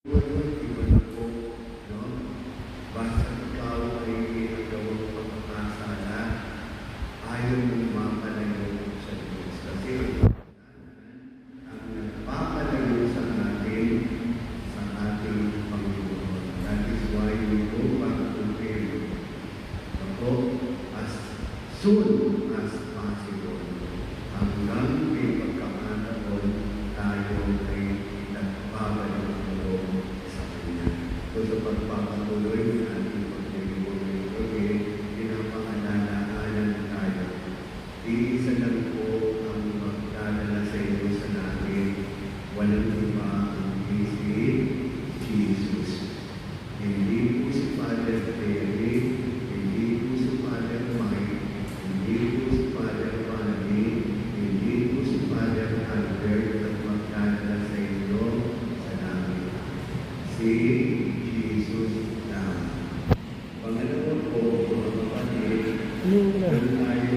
Iba na po, no? Basta ikaw ay ginagawang pagkakasala, ayaw mong mapalayo sa Diyos. Kasi ang nagpapalayo sa atin, sa ating Panginoon. That is why we go back to Him. Ako, as soon as possible, hanggang may pagkakataon, tayo ay nagbabalik sa Kanya. So sa pagpapatuloy ng ating paglilingkod, pinapangalalaan tayo. Iisa lang po ang magdadala sa iyo sa natin. Walang iba ang si Jesus. Hindi po si Father Terry, hindi po si Father Mike, hindi po si Father Manny, hindi po si Father Albert at magdadala sa inyo sa namin. Si Jesus lang. Pangalawa po, mga kapatid, doon tayo